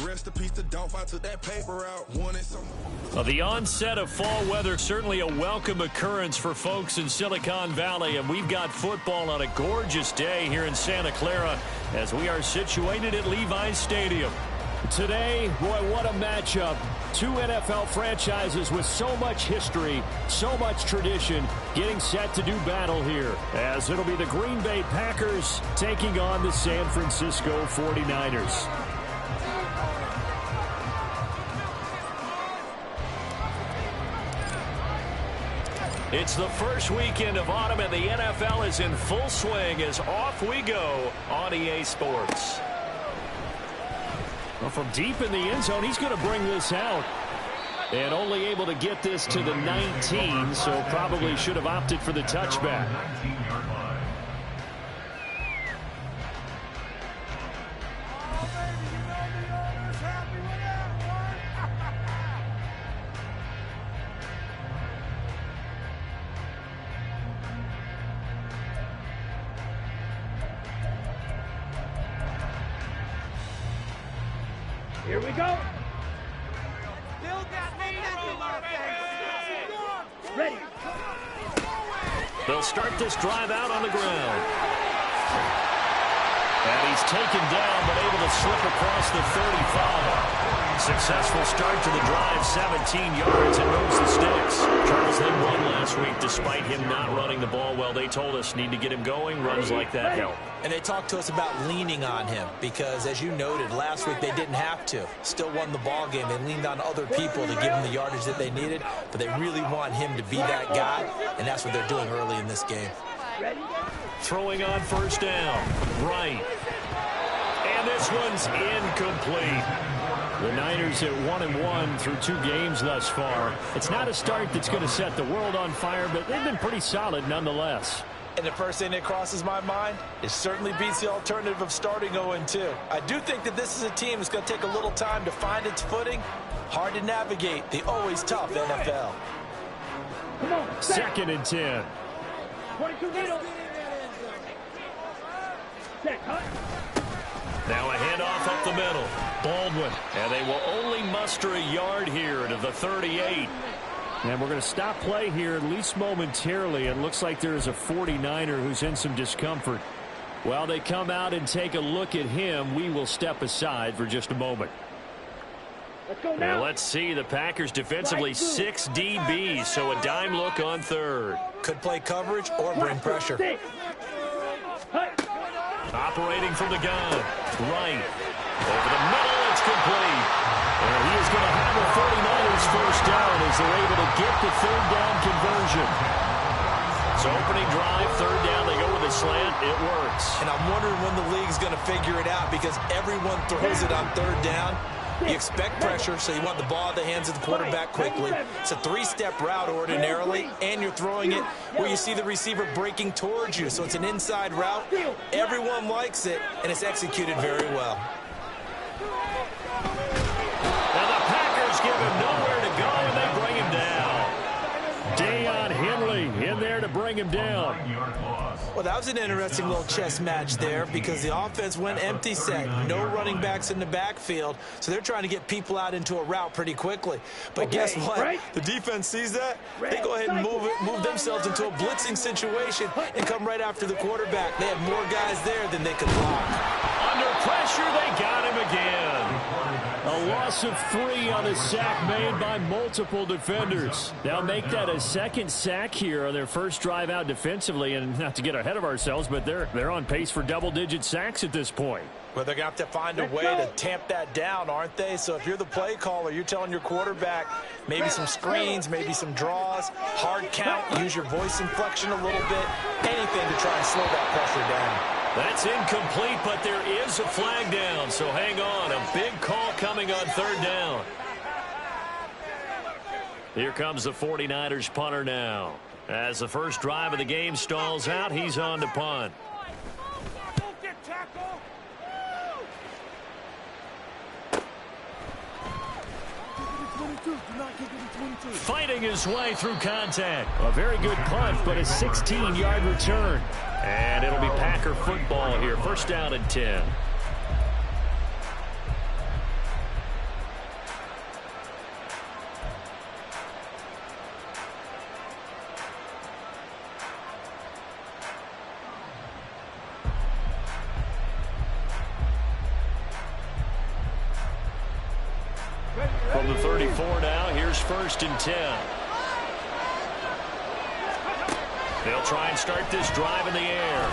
Rest in peace to Dolph. I took that paper out. Wanted some. Well, the onset of fall weather, certainly a welcome occurrence for folks in Silicon Valley. And we've got football on a gorgeous day here in Santa Clara as we are situated at Levi's Stadium. Today, boy, what a matchup. Two NFL franchises with so much history, so much tradition, getting set to do battle here, as it'll be the Green Bay Packers taking on the San Francisco 49ers. It's the first weekend of autumn, and the NFL is in full swing as off we go on EA Sports. Well, from deep in the end zone, he's going to bring this out. And only able to get this to the 19, so probably should have opted for the touchback. Here we go. Ready. They'll start this drive out on the ground. And he's taken down, but able to slip across the 35. Successful start to the drive, 17 yards, and moves the sticks. Charles, they won last week despite him not running the ball well. They told us need to get him going. Runs like that help. And they talked to us about leaning on him because, as you noted, last week they didn't have to. Still won the ball game. They leaned on other people to give them the yardage that they needed, but they really want him to be that guy, and that's what they're doing early in this game. Throwing on first down. Right. And this one's incomplete. The Niners at 1-1 through 2 games thus far. It's not a start that's going to set the world on fire, but they've been pretty solid nonetheless. And the first thing that crosses my mind, it certainly beats the alternative of starting 0-2. I do think that this is a team that's going to take a little time to find its footing. Hard to navigate the always tough NFL. Come on, 2nd and 10. 22 middle. Check, huh? Now a handoff up the middle. Baldwin. And they will only muster a yard here to the 38. And we're going to stop play here, at least momentarily. It looks like there's a 49er who's in some discomfort. While they come out and take a look at him, we will step aside for just a moment. Let's go now. And let's see, the Packers defensively 6 DBs, so a dime look on third. Could play coverage or bring pressure. Operating from the gun. Right. Over the middle, it's complete. And he is going to have the 49ers first down as they're able to get the third down conversion. So opening drive, third down, they go with a slant. It works. And I'm wondering when the league's going to figure it out because everyone throws it on third down. You expect pressure, so you want the ball in the hands of the quarterback quickly. It's a 3-step route ordinarily, and you're throwing it where you see the receiver breaking towards you. So it's an inside route. Everyone likes it, and it's executed very well. Now the Packers give him nowhere to go, and they bring him down. Deion Henley in there to bring him down. Well, that was an interesting little chess match there because the offense went empty set. No running backs in the backfield, so they're trying to get people out into a route pretty quickly. But guess what? The defense sees that. They go ahead and move themselves into a blitzing situation and come right after the quarterback. They had more guys there than they could block. Under pressure, they got him again. A loss of 3 on a sack made by multiple defenders. They'll make that a second sack here on their first drive out defensively, and not to get ahead of ourselves, but they're on pace for double-digit sacks at this point. Well, they're going to have to find a way to tamp that down, aren't they? So if you're the play caller, you're telling your quarterback maybe some screens, maybe some draws, hard count, use your voice inflection a little bit, anything to try and slow that pressure down. That's incomplete, but there is a flag down, so hang on. A big call coming on third down. Here comes the 49ers punter now. As the first drive of the game stalls out, he's on to punt. Fighting his way through contact. A very good punt, but a 16-yard return. And it'll be Packer football here. First down and 10. From the 34 now, here's 1st and 10. They'll try and start this drive in the air.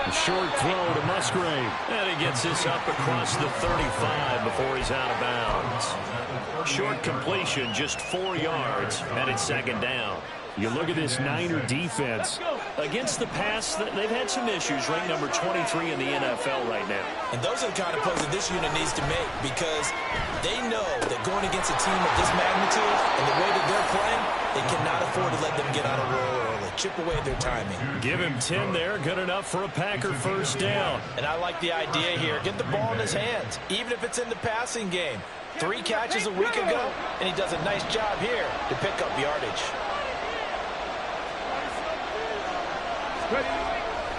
A short throw to Musgrave. And he gets this up across the 35 before he's out of bounds. Short completion, just 4 yards, and it's 2nd down. You look at this Niner defense. Against the pass, they've had some issues. Ranked number 23 in the NFL right now. And those are the kind of plays that this unit needs to make, because they know that going against a team of this magnitude and the way that they're playing, they cannot afford to let them get on a roll early. Chip away their timing. Give him 10 there. Good enough for a Packer 1st down. And I like the idea here. Get the ball in his hands, even if it's in the passing game. 3 catches a week ago, and he does a nice job here to pick up yardage.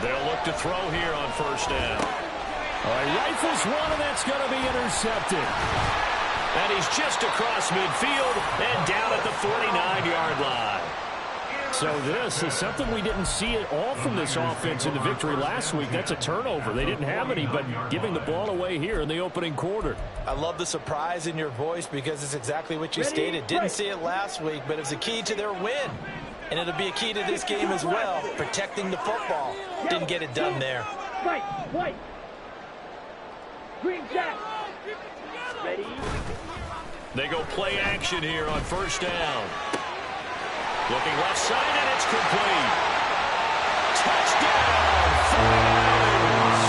They'll look to throw here on 1st down. All right, rifles one, and that's going to be intercepted. And he's just across midfield and down at the 49-yard line. So this is something we didn't see at all from this offense in the victory last week. That's a turnover. They didn't have any, but giving the ball away here in the opening quarter. I love the surprise in your voice, because it's exactly what you stated. Didn't see it last week, but it was a key to their win. And it'll be a key to this game as well, protecting the football. Didn't get it done there. Right, white. Green jack. Ready. They go play action here on 1st down. Looking left side, and it's complete. Touchdown, 49ers.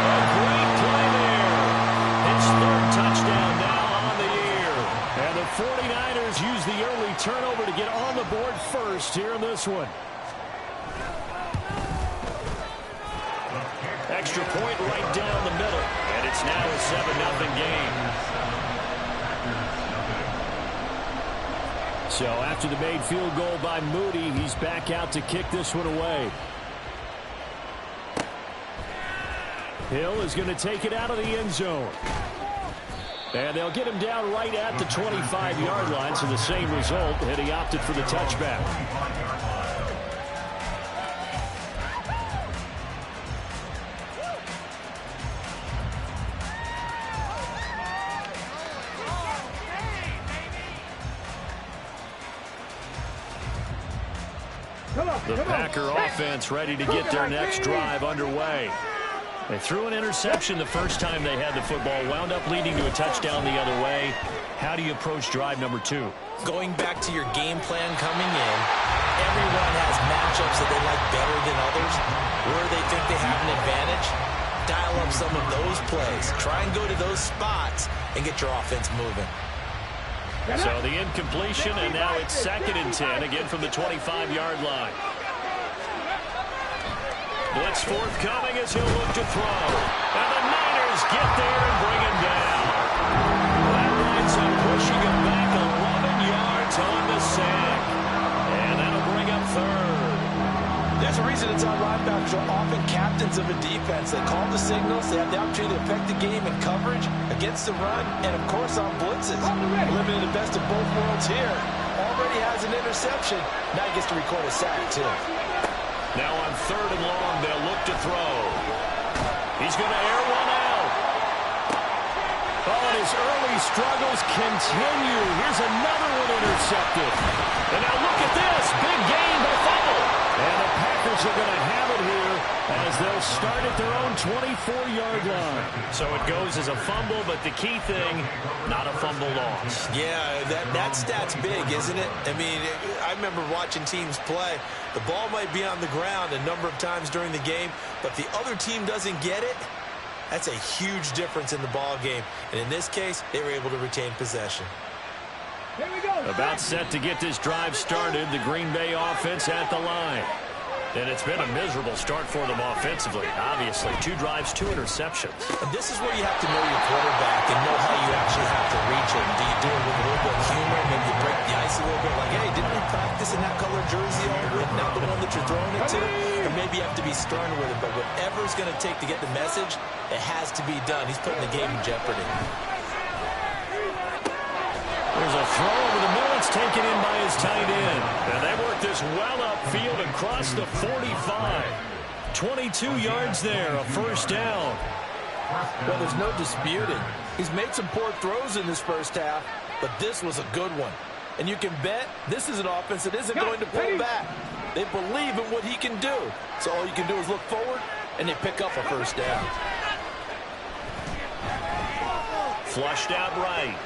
A great play there. His 3rd touchdown now on the year. And the 49ers use the early turnover to get on the board first here in this one. Extra point right down the middle. And it's now a 7-0 game. So after the made field goal by Moody, he's back out to kick this one away. Hill is going to take it out of the end zone. And they'll get him down right at the 25-yard line, so the same result, and he opted for the touchback. The Packer offense ready to get their next drive underway. They threw an interception the first time they had the football, wound up leading to a touchdown the other way. How do you approach drive number 2? Going back to your game plan coming in, everyone has matchups that they like better than others, where they think they have an advantage. Dial up some of those plays. Try and go to those spots and get your offense moving. So the incompletion, and now it's 2nd and 10, again from the 25-yard line. Blitz forthcoming as he'll look to throw. And the Niners get there and bring him down. That winds up pushing him back 11 yards on the sack. And that'll bring up 3rd. There's a reason it's on linebackers are often captains of a defense. They call the signals. They have the opportunity to affect the game in coverage, against the run, and, of course, on blitzes. Limiting the best of both worlds here. Already has an interception. Now he gets to record a sack, too. Now on 3rd and long, they'll look to throw. He's going to air one out. Oh, and his early struggles continue. Here's another one intercepted. And now look at this. Big gain, but fumble. And the Packers are going to have it here as they'll start at their own 24-yard line. So it goes as a fumble, but the key thing, not a fumble loss. Yeah, that stat's big, isn't it? I mean, I remember watching teams play. The ball might be on the ground a number of times during the game, but if the other team doesn't get it, that's a huge difference in the ball game. And in this case, they were able to retain possession. Here we go. About set to get this drive started, the Green Bay offense at the line. And it's been a miserable start for them offensively. Obviously, 2 drives, 2 interceptions. And this is where you have to know your quarterback and know how you actually have to reach him. Do you do it with a little bit of humor? Maybe you break the ice a little bit like, hey, didn't we practice in that color jersey all week? Not the one that you're throwing it to? Or maybe you have to be stern with it. But whatever it's going to take to get the message, it has to be done. He's putting the game in jeopardy. There's a throw over the middle. It's taken in by his tight end. And they work this well upfield across the 45. 22 yards there, a 1st down. Well, there's no disputing. He's made some poor throws in this first half, but this was a good one. And you can bet this is an offense that isn't going to pull back. They believe in what he can do. So all you can do is look forward, and they pick up a first down. Flushed out right.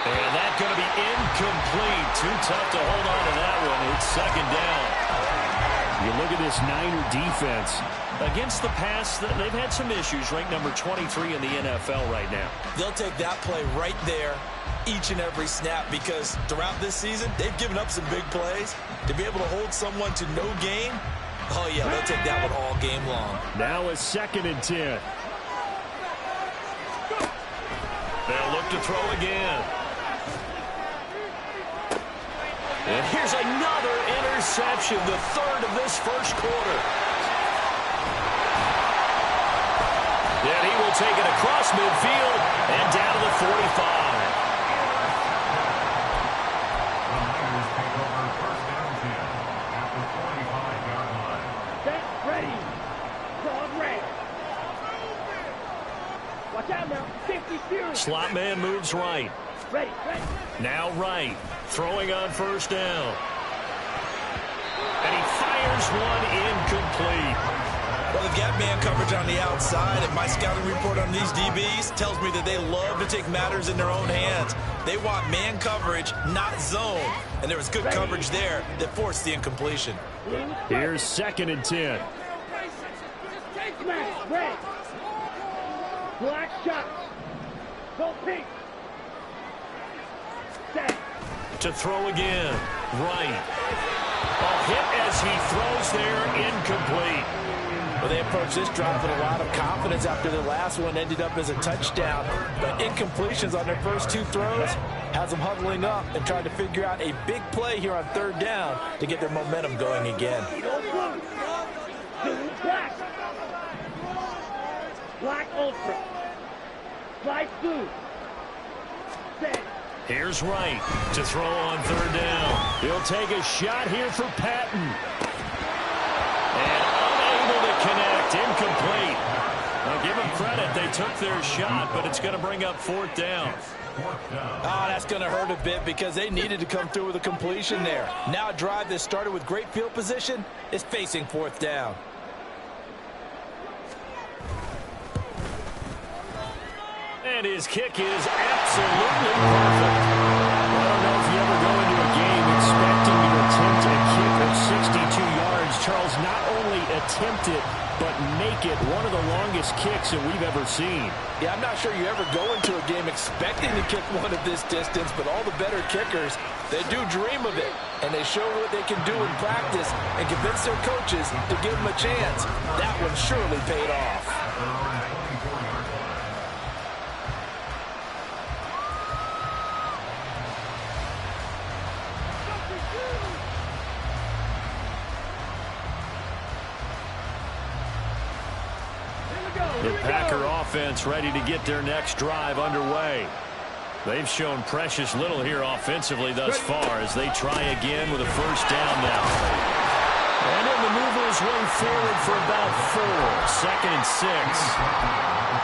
And that's going to be incomplete. Too tough to hold on to that one. It's second down. You look at this Niner defense. Against the pass, they've had some issues. Ranked number 23 in the NFL right now. They'll take that play right there each and every snap because throughout this season, they've given up some big plays. To be able to hold someone to no gain, oh, yeah, they'll take that one all game long. Now a 2nd and 10. They'll look to throw again. And here's another interception, the 3rd of this first quarter. And he will take it across midfield and down to the 45. Set, ready. Dog ready. Watch out now. 50 series. Slot man moves right. Ready, ready. Now right. Throwing on first down. And he fires one incomplete. Well, they've got man coverage on the outside, and my scouting report on these DBs tells me that they love to take matters in their own hands. They want man coverage, not zone. And there was good coverage there that forced the incompletion. Here's 2nd and 10. Smash, ready. Black shots. Go pink. Set. To throw again. Right. A hit as he throws there, incomplete. Well, they approached this drive with a lot of confidence after the last one ended up as a touchdown. But incompletions on their first 2 throws has them huddling up and trying to figure out a big play here on 3rd down to get their momentum going again. Black. Black ultra. Black blue. Set. Here's Wright to throw on 3rd down. He'll take a shot here for Patton. And unable to connect. Incomplete. Now give them credit. They took their shot, but it's going to bring up 4th down. Oh, that's going to hurt a bit because they needed to come through with a completion there. Now a drive that started with great field position is facing 4th down. And his kick is absolutely perfect. I don't know if you ever go into a game expecting to attempt a kick of 62 yards. Charles, not only attempt it, but make it one of the longest kicks that we've ever seen. Yeah, I'm not sure you ever go into a game expecting to kick one of this distance, but all the better kickers, they do dream of it. And they show what they can do in practice and convince their coaches to give them a chance. That one surely paid off. The Packer offense ready to get their next drive underway. They've shown precious little here offensively thus far as they try again with a first down now. And then the move his way forward for about 4. 2nd and 6.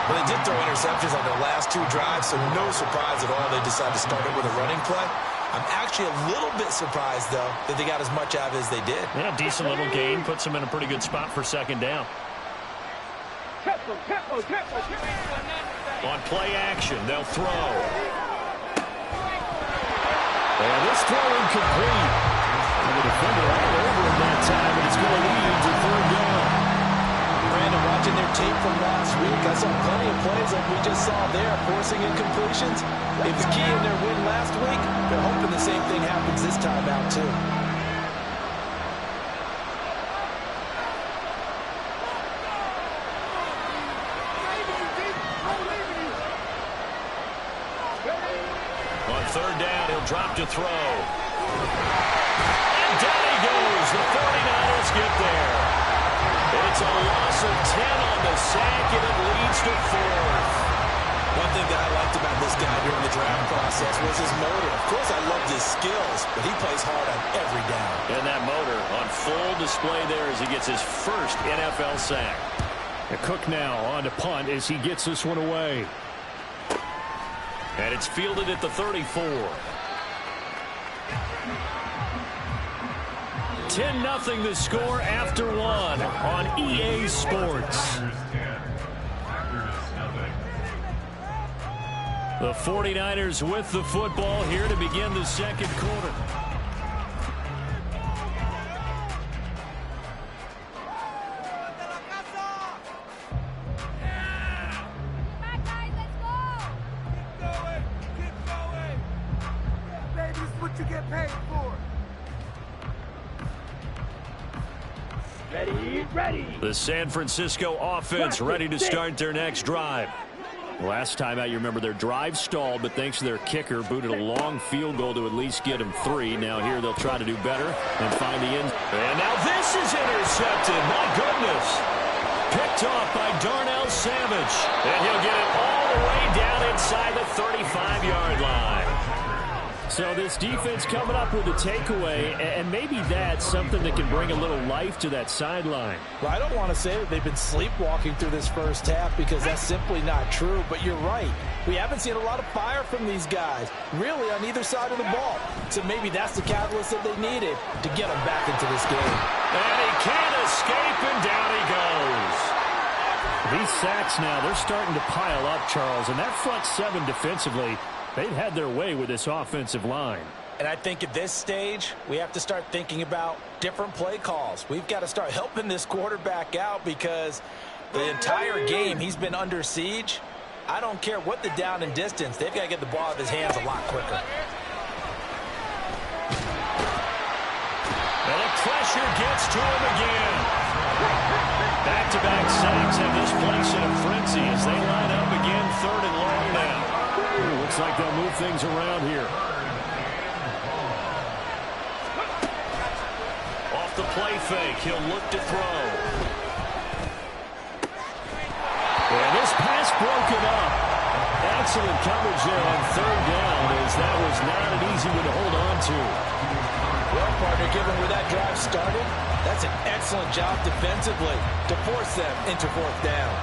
Well, they did throw interceptions on their last 2 drives, so no surprise at all they decided to start it with a running play. I'm actually a little bit surprised, though, that they got as much out of it as they did. Yeah, decent little gain. Puts them in a pretty good spot for 2nd down. On play action, they'll throw. And this throw incomplete. And the defender all over him that time, and it's going to lead to 3rd down. Brandon, watching their tape from last week, I saw plenty of plays like we just saw there, forcing incompletions. It was key in their win last week. They're hoping the same thing happens this time out, too. On 3rd down, he'll drop to throw. And down he goes. The 49ers get there. It's a loss of 10 on the sack, and it leads to 4th. One thing that I liked about this guy during the draft process was his motor. Of course, I loved his skills, but he plays hard on every down. And that motor on full display there as he gets his first NFL sack. Cook now on to punt as he gets this one away. And it's fielded at the 34. 10-0 the score after one on EA Sports. The 49ers with the football here to begin the second quarter. The San Francisco offense ready to start their next drive. Last time out, you remember their drive stalled, but thanks to their kicker, booted a long field goal to at least get them 3. Now here they'll try to do better and find the end. And now this is intercepted. My goodness. Picked off by Darnell Savage. And he'll get it all the way down inside the 35-yard line. So this defense coming up with a takeaway, and maybe that's something that can bring a little life to that sideline. Well, I don't want to say that they've been sleepwalking through this first half because that's simply not true, but you're right. We haven't seen a lot of fire from these guys, really on either side of the ball. So maybe that's the catalyst that they needed to get them back into this game. And he can't escape, and down he goes. These sacks now, they're starting to pile up, Charles, and that front seven defensively, they've had their way with this offensive line. And I think at this stage, we have to start thinking about different play calls. We've got to start helping this quarterback out because the entire game he's been under siege. I don't care what the down and distance. They've got to get the ball out of his hands a lot quicker. And the pressure gets to him again. Back-to-back sacks have this place in a frenzy as they line up again, 3rd and long now. Looks like they'll move things around here. Off the play fake, he'll look to throw. And this pass broken up. Excellent coverage there on 3rd down as that was not an easy one to hold on to. Well, partner, given where that drive started, that's an excellent job defensively to force them into 4th down.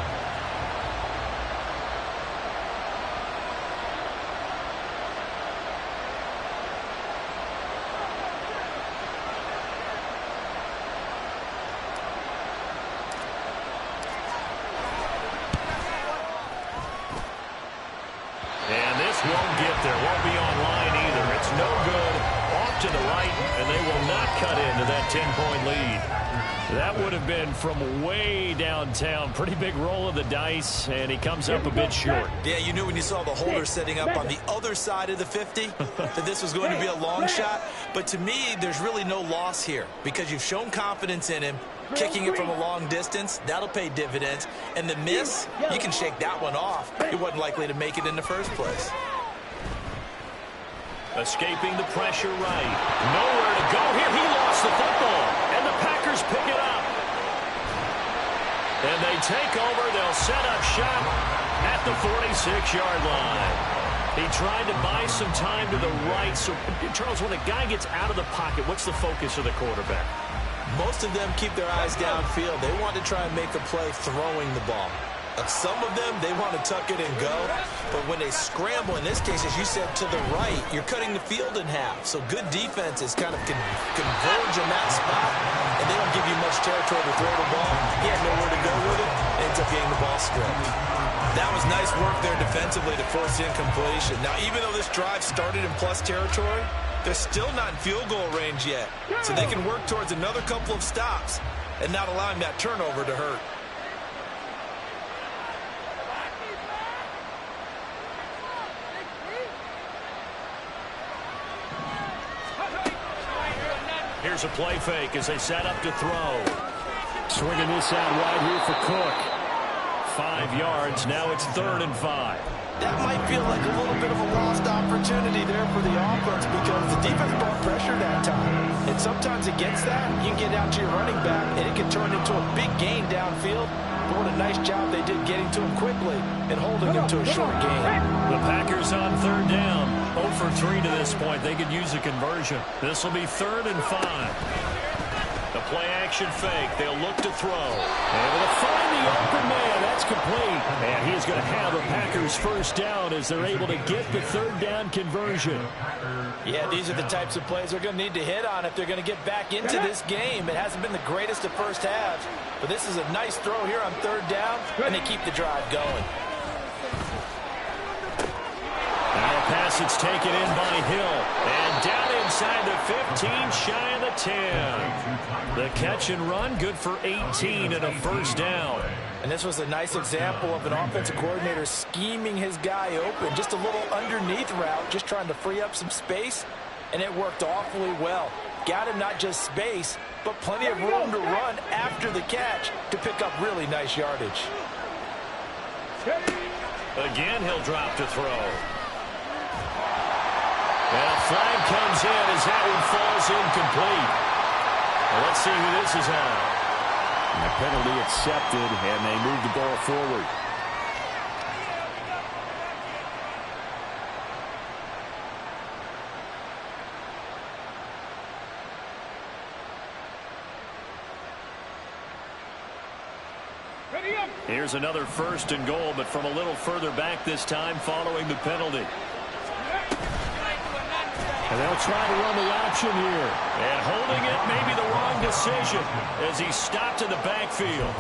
Won't get there, won't be online either. It's no good. Off to the right, and they will not cut into that 10-point lead. That would have been from way downtown. Pretty big roll of the dice, and he comes up a bit short. Yeah, you knew when you saw the holder setting up on the other side of the 50 that this was going to be a long shot. But to me, there's really no loss here because you've shown confidence in him. Kicking it from a long distance, that'll pay dividends. And the miss, you can shake that one off. He wasn't likely to make it in the first place. Escaping the pressure right. Nowhere to go here. He lost the football. And the Packers pick it up. And they take over. They'll set up shop at the 46-yard line. He tried to buy some time to the right. So, Charles, when a guy gets out of the pocket, what's the focus of the quarterback? Most of them keep their eyes downfield. They want to try and make a play throwing the ball. Some of them, they want to tuck it and go. But when they scramble, in this case, as you said, to the right, you're cutting the field in half. So good defenses kind of converge on that spot, and they don't give you much territory to throw the ball. He had nowhere to go with it. Ends up getting the ball stripped. That was nice work there defensively to force the incompletion. Now, even though this drive started in plus territory, they're still not in field goal range yet. So they can work towards another couple of stops and not allowing that turnover to hurt. Here's a play fake as they set up to throw. Swinging this out wide here for Cook. 5 yards. Now it's 3rd and 5. That might feel like a little bit of a lost opportunity there for the offense because the defense brought pressure that time. And sometimes against that, you can get out to your running back, and it can turn into a big gain downfield. But what a nice job they did getting to him quickly and holding him to a short gain. The Packers on 3rd down. 0 for 3 to this point. They could use a conversion. This will be 3rd and 5. The play-action fake. They'll look to throw. Able to find the open man. That's complete. And he's going to have a Packers first down as they're able to get the third down conversion. Yeah, these are the types of plays they're going to need to hit on if they're going to get back into this game. It hasn't been the greatest of first halves, but this is a nice throw here on third down, and they keep the drive going. Now a pass that's taken in by Hill. And down inside the 15, shy of the 10. The catch and run, good for 18 and a first down. And this was a nice example of an offensive coordinator scheming his guy open. Just a little underneath route, just trying to free up some space, and it worked awfully well. Got him not just space, but plenty of room to run after the catch to pick up really nice yardage. Again, he'll drop to throw. And a flag comes in as that one falls incomplete. Well, let's see who this is on. And the penalty accepted, and they move the ball forward. Here's another first and goal, but from a little further back this time following the penalty. And they'll try to run the option here. And holding it may be the wrong decision as he stopped in the backfield.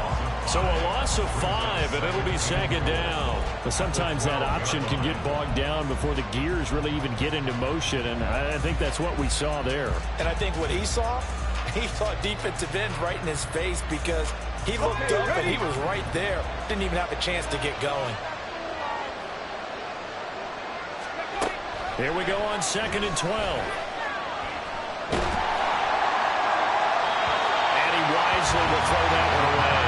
So a loss of 5, and it'll be second down. But sometimes that option can get bogged down before the gears really even get into motion, and I think that's what we saw there. And I think what he saw defensive end right in his face because he looked up and he was right there. Didn't even have a chance to get going. Here we go on second and 12. And he wisely will throw that one away.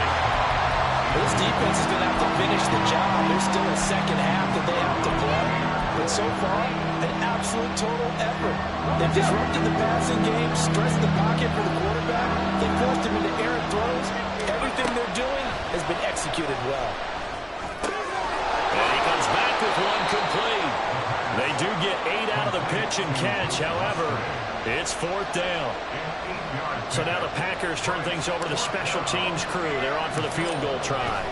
This defense is going to have to finish the job. There's still a second half that they have to play. But so far, an absolute total effort. They've disrupted the passing game, stressed the pocket for the quarterback. They forced him into errant throws. Everything they're doing has been executed well. And he comes back with one complete. They do get 8 out of the pitch and catch. However, it's fourth down. So now the Packers turn things over to the special teams crew. They're on for the field goal try.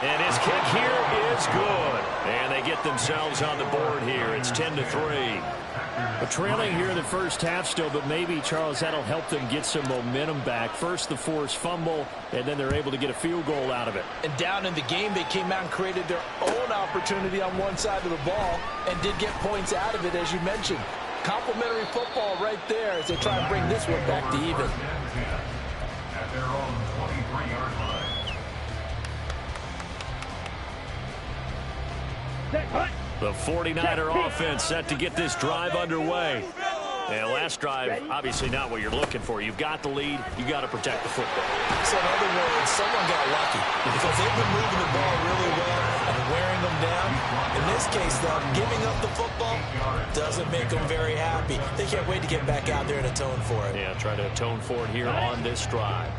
And his kick here is good. And they get themselves on the board here. It's 10-3. But trailing here in the first half still, but maybe, Charles, that'll help them get some momentum back. First the forced fumble, and then they're able to get a field goal out of it. And down in the game, they came out and created their own opportunity on one side of the ball and did get points out of it, as you mentioned. Complimentary football right there as they try and bring this one back to even. At their own 23-yard line. The 49er offense set to get this drive underway. And last drive, obviously not what you're looking for. You've got the lead. You've got to protect the football. So in other words, someone got lucky because they've been moving the ball really well and wearing them down. In this case, though, giving up the football doesn't make them very happy. They can't wait to get back out there and atone for it. Yeah, try to atone for it here on this drive.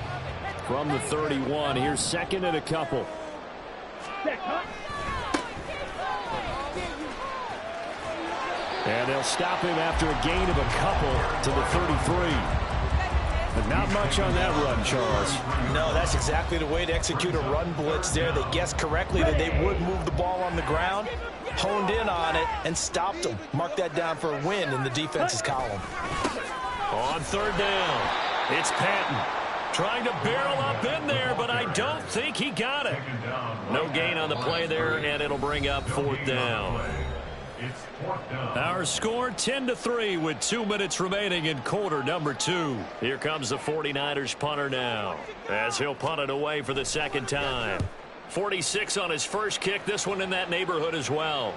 From the 31, here's second and a couple. And they'll stop him after a gain of a couple to the 33. But not much on that run, Charles. No, that's exactly the way to execute a run blitz there. They guessed correctly that they would move the ball on the ground, honed in on it, and stopped them. Mark that down for a win in the defense's column. On third down, it's Patton. Trying to barrel up in there, but I don't think he got it. No gain on the play there, and it'll bring up fourth down. Our score 10-3 with 2 minutes remaining in quarter number 2. Here comes the 49ers punter now as he'll punt it away for the second time. 46 on his first kick. This one in that neighborhood as well.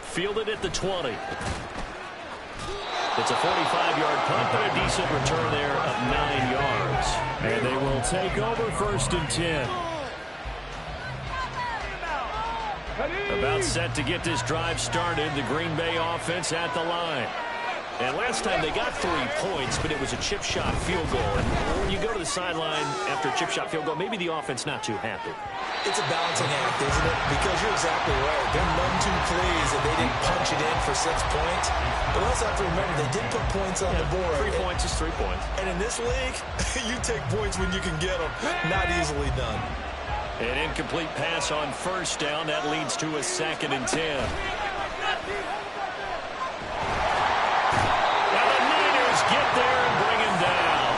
Fielded at the 20. It's a 45-yard punt, but a decent return there of 9 yards. And they will take over first and 10. About set to get this drive started. The Green Bay offense at the line. And last time they got 3 points, but it was a chip shot field goal. And when you go to the sideline after a chip shot field goal, maybe the offense not too happy. It's a balancing act, isn't it? Because you're exactly right. They're none too pleased that they didn't punch it in for 6 points. But also have to remember, they did put points on the board. 3 points is 3 points. And in this league, you take points when you can get them. Not easily done. An incomplete pass on first down. That leads to a 2nd and 10. Get there and bring him down.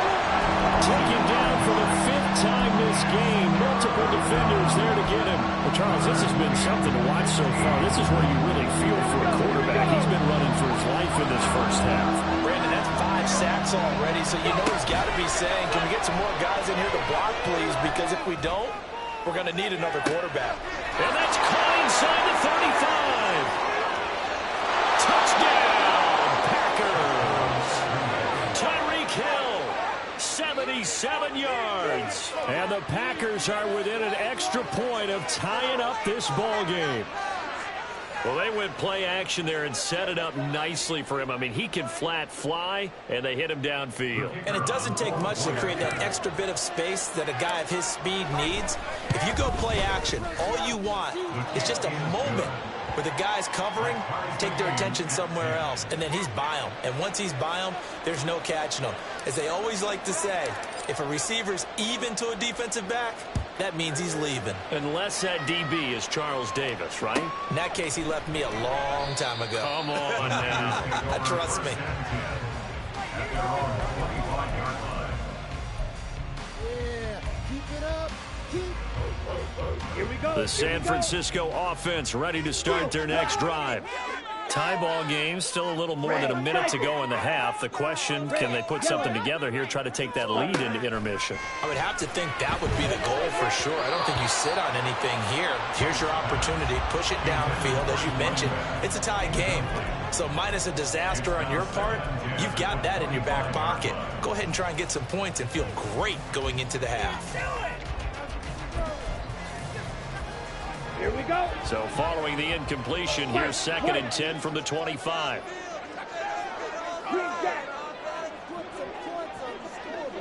Taken down for the 5th time this game. Multiple defenders there to get him. Well, Charles, this has been something to watch so far. This is where you really feel for a quarterback. He's been running for his life in this first half. Brandon, that's 5 sacks already, so you know he's got to be saying, can we get some more guys in here to block, please? Because if we don't, we're going to need another quarterback. And that's caught inside the 35. Touchdown, Packers. Tyreek Hill, 77 yards. And the Packers are within an extra point of tying up this ball game. Well, they went play action there and set it up nicely for him. I mean, he can flat fly, and they hit him downfield. And it doesn't take much to create that extra bit of space that a guy of his speed needs. If you go play action, all you want is just a moment where the guys covering take their attention somewhere else, and then he's by them. And once he's by them, there's no catching them. As they always like to say, if a receiver's even to a defensive back, that means he's leaving. Unless that DB is Charles Davis, right? In that case, he left me a long time ago. Come on now. Trust me. Here we go. The San Francisco offense ready to start their next drive. Tie ball game, still a little more than a minute to go in the half. The question, can they put something together here, try to take that lead into intermission? I would have to think that would be the goal for sure. I don't think you sit on anything here. Here's your opportunity. Push it downfield. As you mentioned, it's a tie game. So minus a disaster on your part, you've got that in your back pocket. Go ahead and try and get some points and feel great going into the half. Here we go. So following the incompletion, here's 2nd and 10 from the 25. Green jack.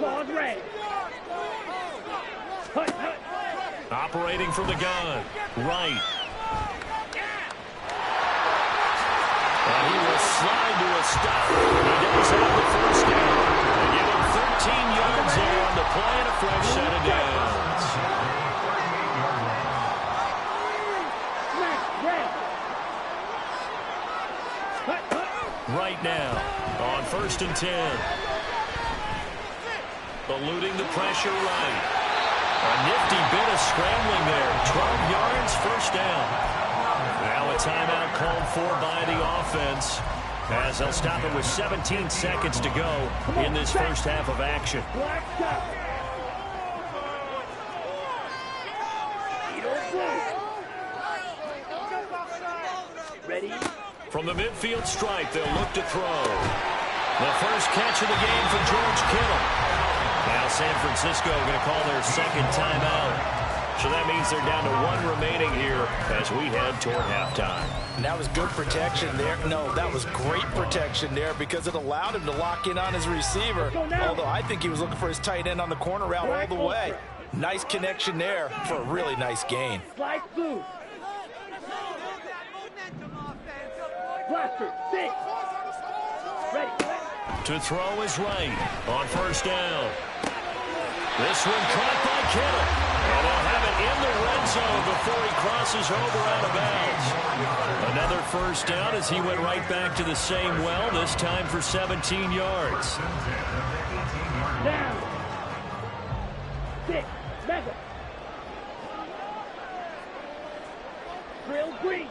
Ball red. Hut, hut. Operating from the gun. Right. And he will slide to a stop. He does have the first down. They give him 13 yards there on the play and a fresh set of downs. Right now, on 1st and 10. Eluding the pressure right. A nifty bit of scrambling there. 12 yards, first down. Now a timeout called for by the offense, as they'll stop it with 17 seconds to go in this first half of action. Black shot. Ready? From the midfield stripe, they'll look to throw. The first catch of the game for George Kittle. Now San Francisco going to call their 2nd timeout. So that means they're down to 1 remaining here as we head toward halftime. And that was good protection there. No, that was great protection there because it allowed him to lock in on his receiver. Although I think he was looking for his tight end on the corner route all the way. Nice connection there for a really nice gain. Slide through. Blaster, 6. Ready. To throw is right on first down. This one caught by Kittle. And they'll have it in the red zone before he crosses over out of bounds. Another first down as he went right back to the same well, this time for 17 yards. Down. 6. Mega. Drill green.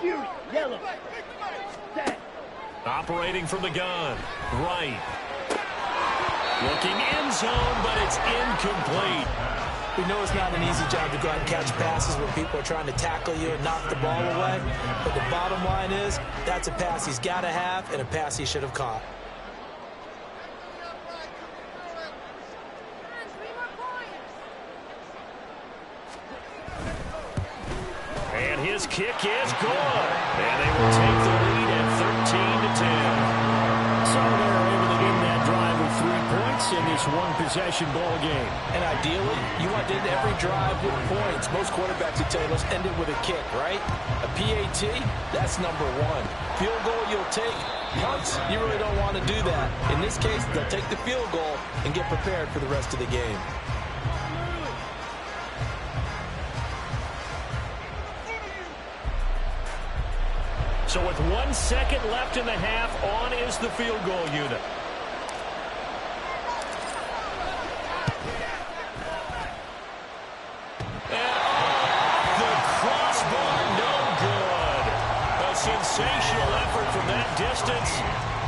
Fury, yellow. Set. Operating from the gun. Right. Looking end zone, but it's incomplete. We know it's not an easy job to go out and catch passes when people are trying to tackle you and knock the ball away. But the bottom line is, that's a pass he's got to have and a pass he should have caught. And his kick is good. And they will take the lead at 10. So they're able to end that drive with 3 points in this one-possession ball game. And ideally, you want to end every drive with points. Most quarterbacks would tell you, let's end it with a kick, right? A PAT, that's number 1. Field goal you'll take. Punts, you really don't want to do that. In this case, they'll take the field goal and get prepared for the rest of the game. So with 1 second left in the half, on is the field goal unit. Sensational effort from that distance,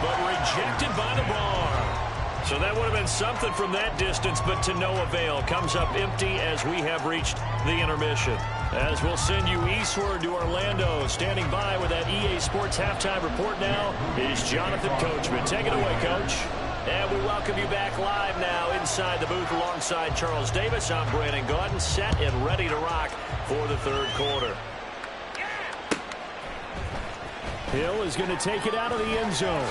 but rejected by the bar. So that would have been something from that distance, but to no avail. Comes up empty as we have reached the intermission. As we'll send you eastward to Orlando. Standing by with that EA Sports halftime report now is Jonathan Coachman. Take it away, Coach. And we welcome you back live now inside the booth alongside Charles Davis. I'm Brandon Gaudin, set and ready to rock for the third quarter. Hill is going to take it out of the end zone.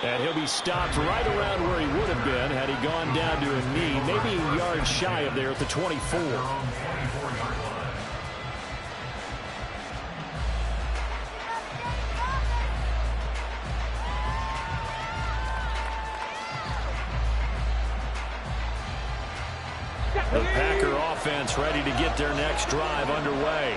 And he'll be stopped right around where he would have been had he gone down to a knee, maybe a yard shy of there at the 24. The Packer offense ready to get their next drive underway.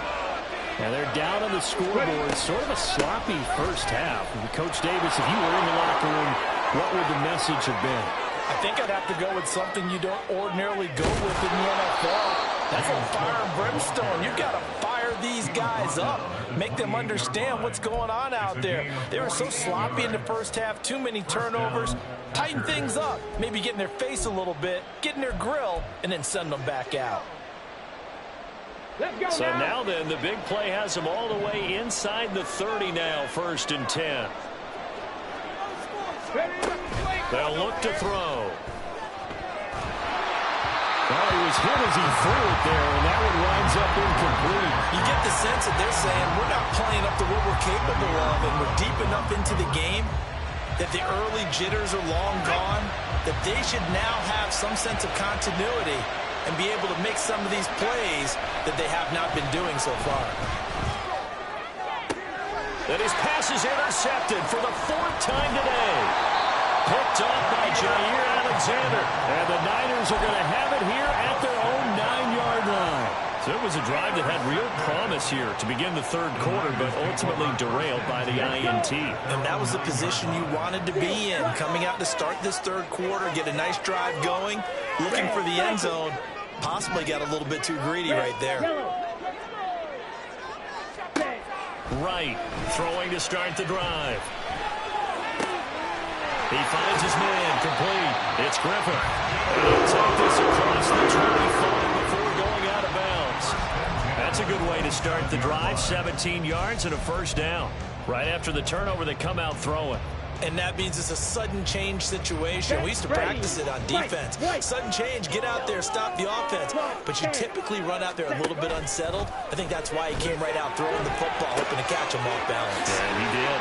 And they're down on the scoreboard. Sort of a sloppy first half. Coach Davis, if you were in the locker room, what would the message have been? I think I'd have to go with something you don't ordinarily go with in the NFL. That's on fire and brimstone. You've got to fire these guys up. Make them understand what's going on out there. They were so sloppy in the first half. Too many turnovers. Tighten things up. Maybe get in their face a little bit. Get in their grill. And then send them back out. So now then, the big play has them all the way inside the 30 now, 1st and 10. They'll look to throw. Well, he was hit as he threw it there, and that one winds up incomplete. You get the sense that they're saying we're not playing up to what we're capable of, and we're deep enough into the game that the early jitters are long gone, that they should now have some sense of continuity and be able to make some of these plays that they have not been doing so far. And his pass is intercepted for the 4th time today. Picked off by Jair Alexander. And the Niners are going to have it here at their own 9-yard line. So it was a drive that had real promise here to begin the third quarter, but ultimately derailed by the INT. And that was the position you wanted to be in, coming out to start this third quarter, get a nice drive going, looking for the end zone. Possibly got a little bit too greedy right there. Right, throwing to start the drive. He finds his man, complete. It's Griffin. And he'll take this across the 25 before going out of bounds. That's a good way to start the drive. 17 yards and a first down. Right after the turnover, they come out throwing. And that means it's a sudden change situation. We used to practice it on defense. Sudden change, get out there, stop the offense. But you typically run out there a little bit unsettled. I think that's why he came right out throwing the football, hoping to catch him off balance. And he did.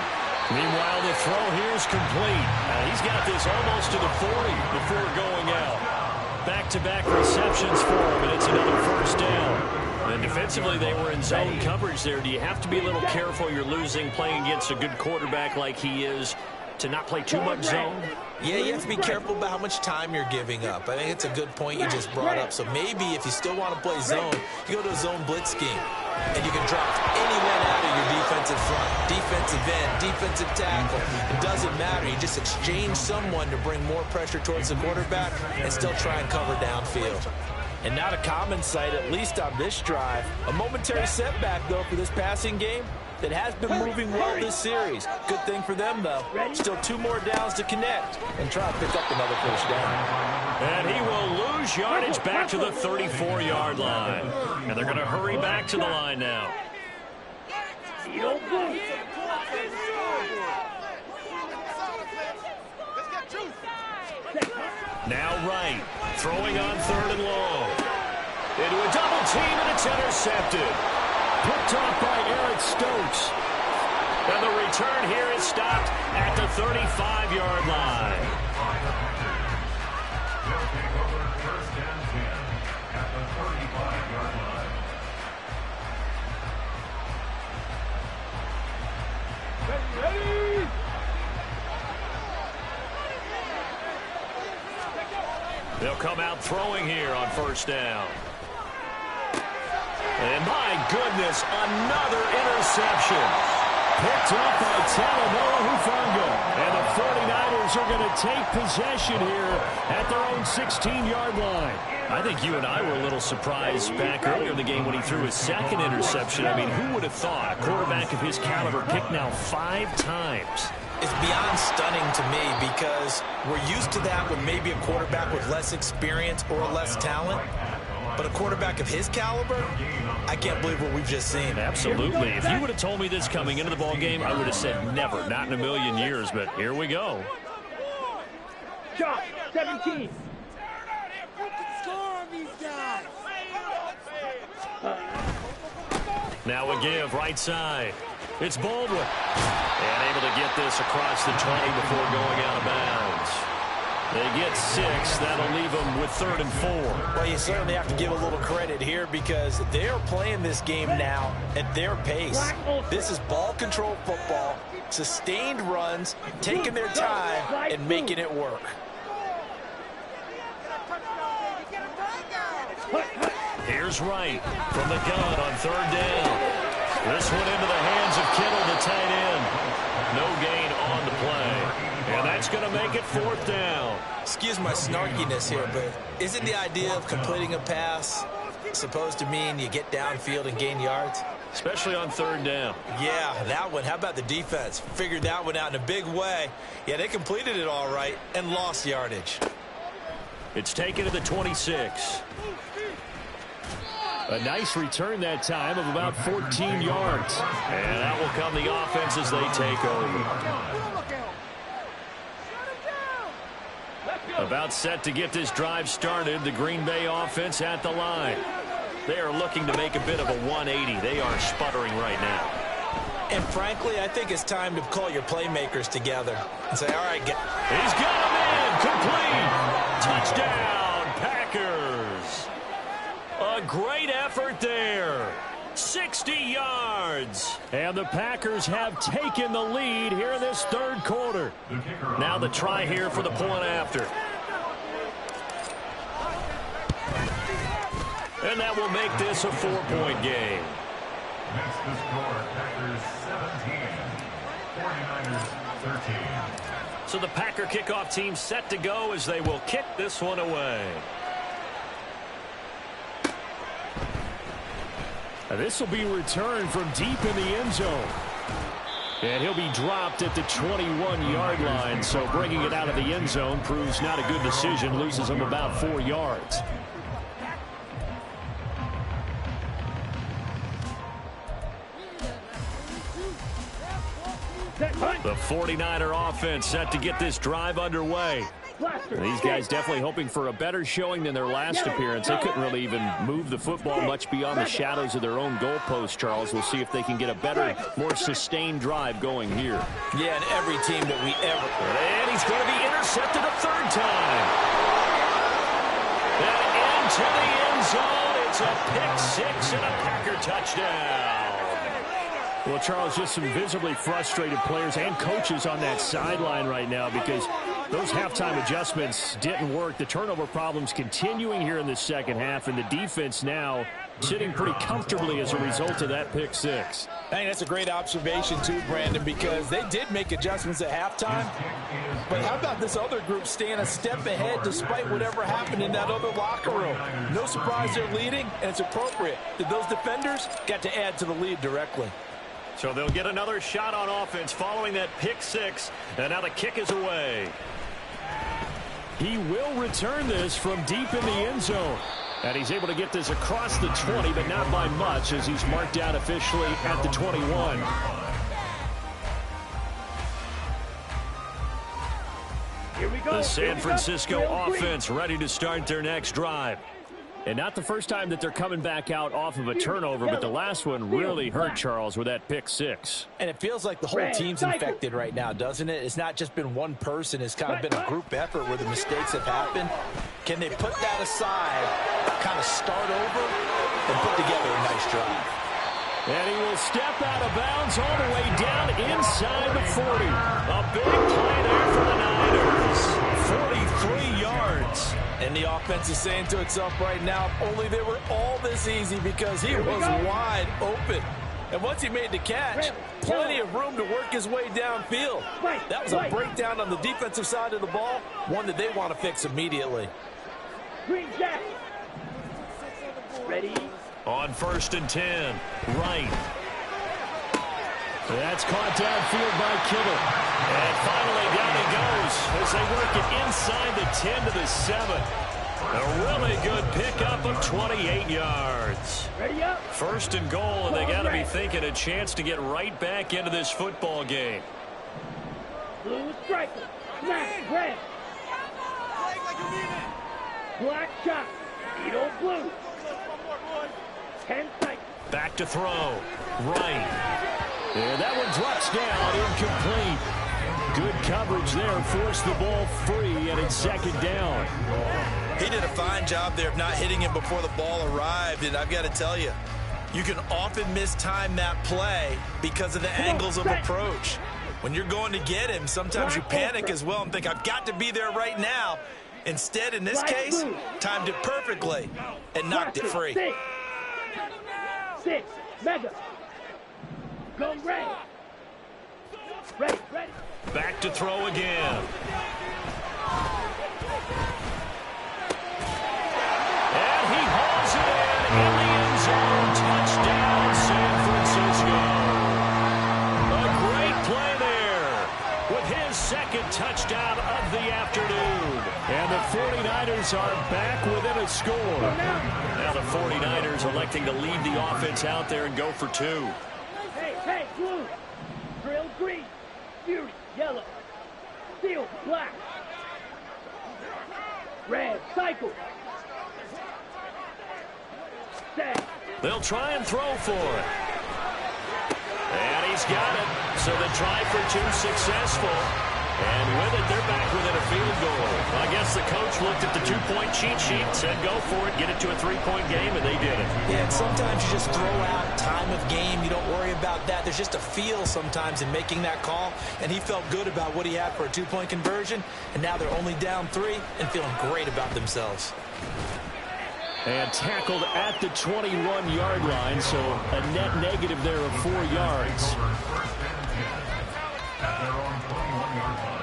Meanwhile, the throw here is complete. He's got this almost to the 40 before going out. Back-to-back receptions for him, and it's another first down. And defensively, they were in zone coverage there. Do you have to be a little careful? You're losing, playing against a good quarterback like he is, to not play too much zone? Yeah, you have to be careful about how much time you're giving up. I think it's a good point you just brought up. So maybe if you still want to play zone, you go to a zone blitz scheme. And you can drop anyone out of your defensive front, defensive end, defensive tackle. It doesn't matter. You just exchange someone to bring more pressure towards the quarterback and still try and cover downfield. And not a common sight, at least on this drive. A momentary setback, though, for this passing game that has been moving well this series. Good thing for them, though. Still 2 more downs to connect and try to pick up another first down. And he will lose yardage back to the 34-yard line. And they're going to hurry back to the line now. Now right, throwing on 3rd and long. Into a double team, and it's intercepted. Picked off by Eric Stokes. And the return here is stopped at the 35-yard line. They'll take over first and 10 at the 35-yard line. Ready! They'll come out throwing here on first down. And my goodness, another interception. Picked up by Talanoa Hufanga. And the 49ers are going to take possession here at their own 16-yard line. I think you and I were a little surprised back earlier in the game when he threw his second interception. I mean, who would have thought a quarterback of his caliber picked now 5 times? It's beyond stunning to me because we're used to that with maybe a quarterback with less experience or less talent. But a quarterback of his caliber, I can't believe what we've just seen. Absolutely. If you would have told me this coming into the ball game, I would have said never, not in a million years. But here we go. Shot, 17. Now a give, right side. It's Baldwin. And able to get this across the 20 before going out of bounds. They get 6. That'll leave them with 3rd and 4. Well, you certainly have to give a little credit here because they're playing this game now at their pace. This is ball control football, sustained runs, taking their time and making it work. Here's Wright from the gun on 3rd down. This one into the hands of Kittle, the tight end. No gain on the play. And that's going to make it 4th down. Excuse my snarkiness here, but isn't the idea of completing a pass supposed to mean you get downfield and gain yards? Especially on 3rd down. Yeah, that one. How about the defense? Figured that one out in a big way. Yeah, they completed it all right and lost yardage. It's taken to the 26. A nice return that time of about 14 yards. And that will come the offense as they take over. About set to get this drive started. The Green Bay offense at the line. They are looking to make a bit of a 180. They are sputtering right now. And frankly, I think it's time to call your playmakers together and say, all right, he's got him in. Complete. Touchdown, Packers. A great effort there. 60 yards. And the Packers have taken the lead here in this 3rd quarter. Now the try here for the point after. And that will make this a 4-point game. Makes the score Packers 17, 49ers 13. So the Packer kickoff team set to go as they will kick this one away. This will be returned from deep in the end zone. And he'll be dropped at the 21-yard line. So bringing it out of the end zone proves not a good decision. Loses him about 4 yards. The 49er offense set to get this drive underway. These guys definitely hoping for a better showing than their last appearance. They couldn't really even move the football much beyond the shadows of their own goalpost, Charles. We'll see if they can get a better, more sustained drive going here. Yeah, and every team that we ever... And he's going to be intercepted a 3rd time. And into the end zone. It's a pick 6 and a Packer touchdown. Well, Charles, just some visibly frustrated players and coaches on that sideline right now because those halftime adjustments didn't work. The turnover problems continuing here in the second half, and the defense now sitting pretty comfortably as a result of that pick 6. I think that's a great observation, too, Brandon, because they did make adjustments at halftime. But how about this other group staying a step ahead despite whatever happened in that other locker room? No surprise they're leading, and it's appropriate that those defenders got to add to the lead directly. So they'll get another shot on offense following that pick 6, and now the kick is away. He will return this from deep in the end zone. And he's able to get this across the 20, but not by much as he's marked out officially at the 21. Here we go. The San Francisco offense ready to start their next drive. And not the first time that they're coming back out off of a turnover, but the last one really hurt Charles with that pick six. And it feels like the whole team's infected right now, doesn't it? It's not just been one person. It's kind of been a group effort where the mistakes have happened. Can they put that aside, kind of start over, and put together a nice drive? And he will step out of bounds all the way down inside the 40. A big play there for the Niners. 43 yards. And the offense is saying to itself right now, if only they were all this easy, because he was wide open. And once he made the catch, plenty of room to work his way downfield. That was a breakdown on the defensive side of the ball, one that they want to fix immediately. Green jack. Ready? On 1st and 10, right. That's caught downfield by Kittle. And finally down he goes as they work it inside the 10 to the 7. A really good pickup of 28 yards. Ready up. 1st and goal, and they got to be thinking a chance to get right back into this football game. Blue striker. Smash. Red. Black shot. Beetle blue. 10 seconds. Back to throw. Right. And that one drops down, incomplete. Good coverage there, forced the ball free, and it's 2nd down. He did a fine job there of not hitting him before the ball arrived, and I've got to tell you, you can often mistime that play because of the angles of approach. When you're going to get him, sometimes you panic as well and think, I've got to be there right now. Instead, in this case, timed it perfectly and knocked it free. 6. Mega. Go red. Ready. Back to throw again. And he hauls it in the end zone. Touchdown, San Francisco. A great play there with his 2nd touchdown of the afternoon. And the 49ers are back within a score. Now the 49ers electing to leave the offense out there and go for 2. Hey, blue. Drill green. Fury, yellow. Steel, black. Red, cycle. Set. They'll try and throw for it. And he's got it. So the try for 2 successful. And with it, they're back within a field goal. I guess the coach looked at the 2-point cheat sheet, said go for it, get it to a 3-point game, and they did it. Yeah, and sometimes you just throw out time of game. You don't worry about that. There's just a feel sometimes in making that call, and he felt good about what he had for a 2-point conversion, and now they're only down 3 and feeling great about themselves. And tackled at the 21-yard line, so a net negative there of 4 yards. At their own 21-yard line.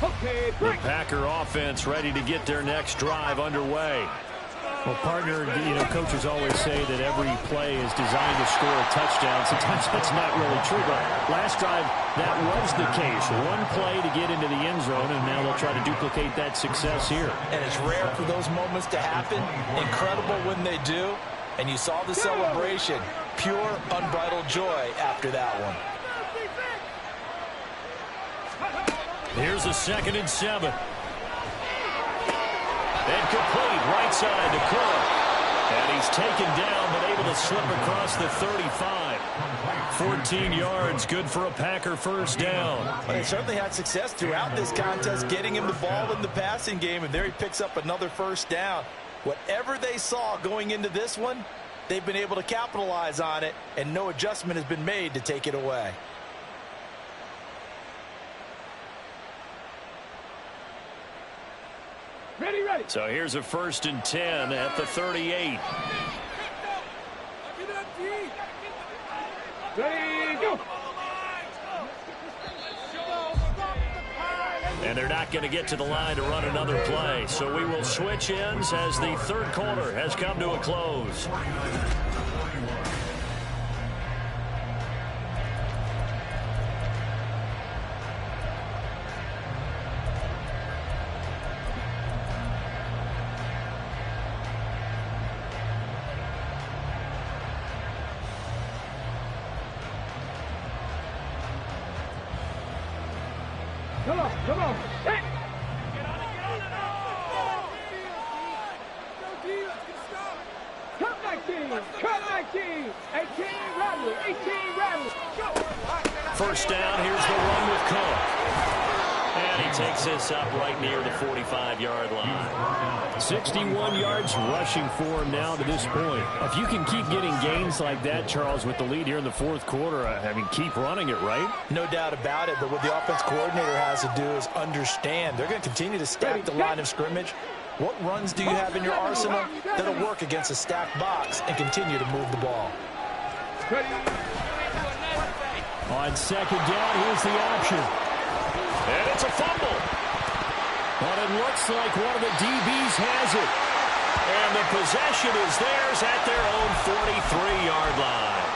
Okay, The Packer offense ready to get their next drive underway. Well, partner, coaches always say that every play is designed to score a touchdown. Sometimes that's not really true, but last drive, that was the case. One play to get into the end zone, and now they'll try to duplicate that success here. And it's rare for those moments to happen. Incredible when they do. And you saw the celebration. Pure, unbridled joy after that one. Here's a 2nd and 7. And complete right side to Cook. And he's taken down, but able to slip across the 35. 14 yards, good for a Packer 1st down. Well, they certainly had success throughout this contest, getting him the ball in the passing game, and there he picks up another 1st down. Whatever they saw going into this one, they've been able to capitalize on it, and no adjustment has been made to take it away. Ready. So here's a 1st and 10 at the 38. Ready, go. And they're not going to get to the line to run another play. So we will switch ends as the 3rd quarter has come to a close. Come on, come on. Set. Cut 19, cut 19. 18 rattle, 18 rattle. Go. First down, here's the run with Cook. And he takes this up right near the 45-yard line. 61 yards rushing for him now to this point. If you can keep getting gains like that, Charles, with the lead here in the fourth quarter, I mean, keep running it, right? No doubt about it, but what the offense coordinator has to do is understand. They're going to continue to stack the line of scrimmage. What runs do you have in your arsenal that'll work against a stacked box and continue to move the ball? On second down, here's the option. And it's a fumble. But it looks like one of the DBs has it. And the possession is theirs at their own 43-yard line.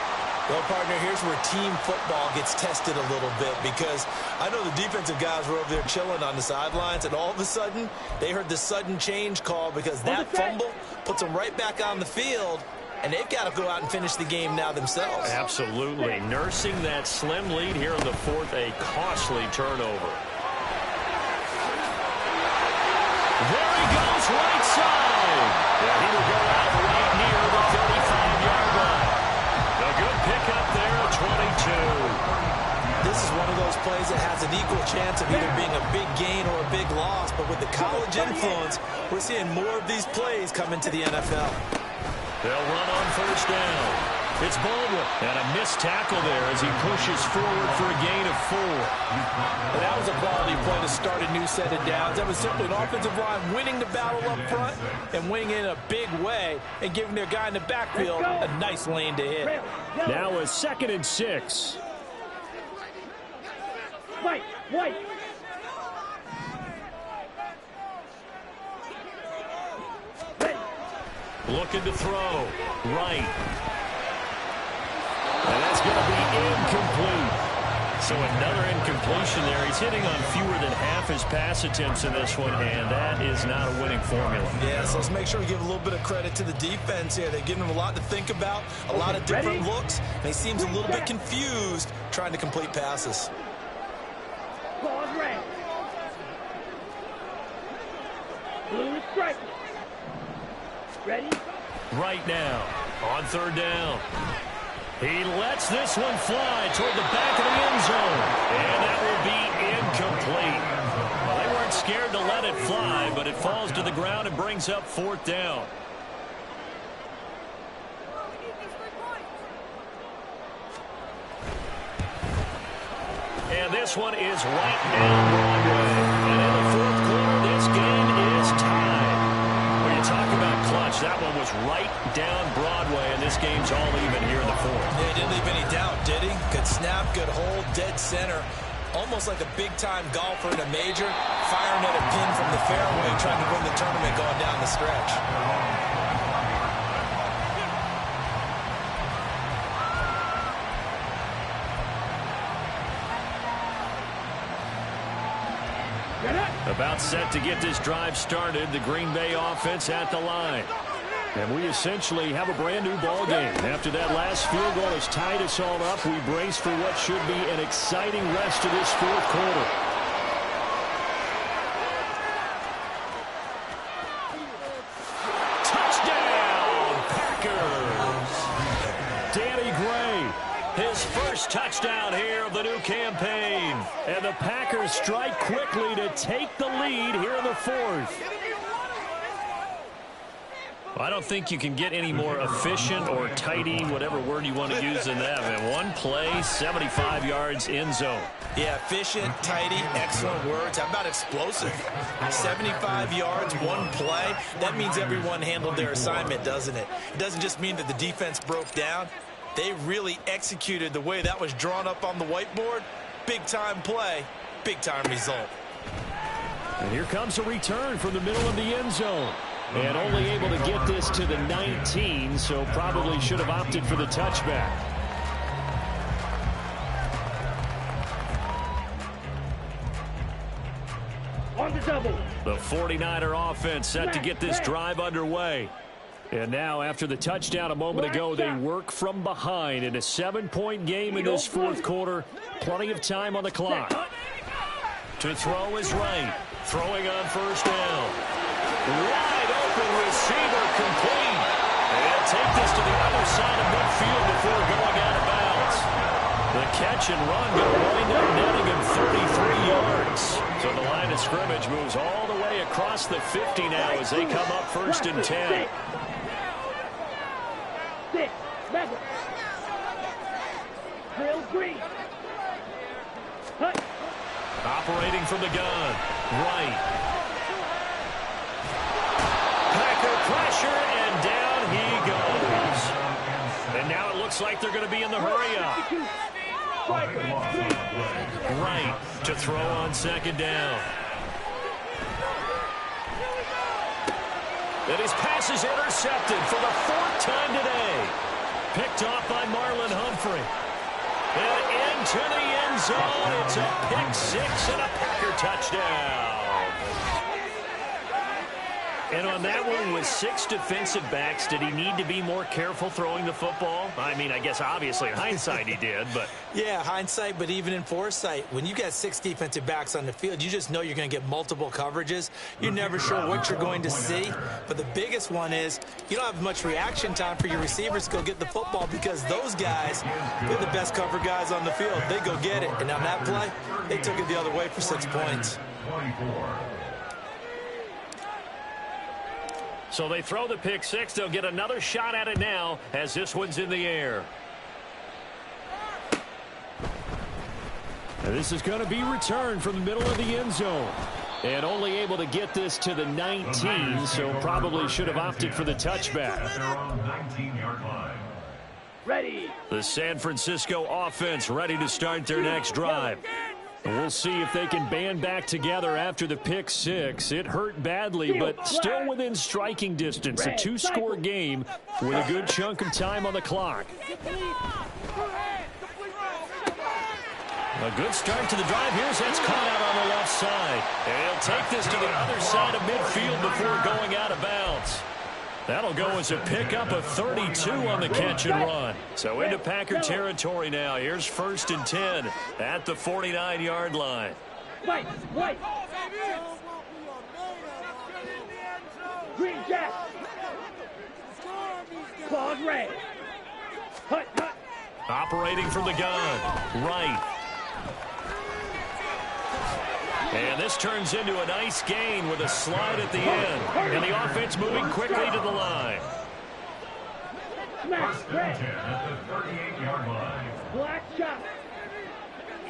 Well, partner, here's where team football gets tested a little bit, because I know the defensive guys were over there chilling on the sidelines, and all of a sudden, they heard the sudden change call because that fumble puts them right back on the field, and they've got to go out and finish the game now themselves. Absolutely. Nursing that slim lead here in the fourth, a costly turnover. There he goes, right side. And he will go out right near the 35-yard line. A good pickup there at 22. This is one of those plays that has an equal chance of either being a big gain or a big loss, but with the college influence, we're seeing more of these plays come into the NFL. They'll run on first down. It's Baldwin. And a missed tackle there as he pushes forward for a gain of 4. And that was a quality play to start a new set of downs. That was simply an offensive line winning the battle up front and winning in a big way and giving their guy in the backfield a nice lane to hit. Now a 2nd and 6. White, white. Looking to throw. Right. And that's going to be incomplete. So another incompletion there. He's hitting on fewer than half his pass attempts in this one, and that is not a winning formula. Yeah, so let's make sure we give a little bit of credit to the defense here. They're giving him a lot to think about, a lot of different looks, and he seems a little bit confused trying to complete passes. Pause red. Blue is strike. Ready? Right now, on third down. He lets this one fly toward the back of the end zone. And that will be incomplete. Well, they weren't scared to let it fly, but it falls to the ground and brings up 4th down. And this one is right down Broadway. And in the fourth quarter, this game is tied. When you talk about clutch, that one was right down Broadway, and this game's all even here in the fourth. Yeah, he didn't leave any doubt, did he? Good snap, good hold, dead center. Almost like a big-time golfer in a major, firing at a pin from the fairway, trying to win the tournament going down the stretch. About set to get this drive started. The Green Bay offense at the line. And we essentially have a brand new ball game. After that last field goal has tied us all up, we brace for what should be an exciting rest of this fourth quarter. Touchdown, Packers! Danny Gray, his first touchdown here of the new campaign. And the Packers strike quickly to take the lead here in the fourth. I don't think you can get any more efficient or tidy, whatever word you want to use in that. Man, one play, 75 yards in zone. Yeah, efficient, tidy, excellent words. How about explosive? 75 yards, one play. That means everyone handled their assignment, doesn't it? It doesn't just mean that the defense broke down. They really executed the way that was drawn up on the whiteboard. Big-time play, big-time result. And here comes a return from the middle of the end zone. And only able to get this to the 19, so probably should have opted for the touchback. On the double. The 49er offense set to get this drive underway. And now, after the touchdown a moment ago, they work from behind in a 7-point game in this fourth quarter. Plenty of time on the clock. To throw is right. Throwing on first down. Wide open receiver complete. And take this to the other side of midfield before going out of bounds. The catch and run going to wind up netting him 33 yards. So the line of scrimmage moves all the way across the 50 now as they come up first and 10. Drill green. Operating from the gun. Right. Packer pressure, and down he goes. And now it looks like they're going to be in the hurry up. Right to throw on second down. And his pass is intercepted for the 4th time today. Picked off by Marlon Humphrey. And into the end zone. It's a pick 6 and a Packer touchdown. And on that one, with 6 defensive backs, did he need to be more careful throwing the football? I mean, I guess obviously in hindsight he did, but... Yeah, hindsight, but even in foresight, when you got 6 defensive backs on the field, you just know you're going to get multiple coverages. You're never sure what you're going to see. But the biggest one is you don't have much reaction time for your receivers to go get the football because those guys, they're the best cover guys on the field. They go get it. And on that play, they took it the other way for 6 points. So they throw the pick 6. They'll get another shot at it now as this one's in the air. And this is going to be returned from the middle of the end zone. And only able to get this to the 19, so probably should have opted for the touchback. Ready. The San Francisco offense ready to start their next drive. And we'll see if they can band back together after the pick 6. It hurt badly, but still within striking distance. A 2-score game with a good chunk of time on the clock. A good start to the drive. Here's that's caught out on the left side. And he'll take this to the other side of midfield before going out of bounds. That'll go as a pickup of 32 on the catch and run. So into Packer territory now. Here's 1st and 10 at the 49-yard line. White. Green jack. Claws red. Hut. Operating from the gun. Right. And this turns into a nice gain with a slide at the end. And the offense moving quickly to the line. Smash red. At the 38-yard line. Black shot.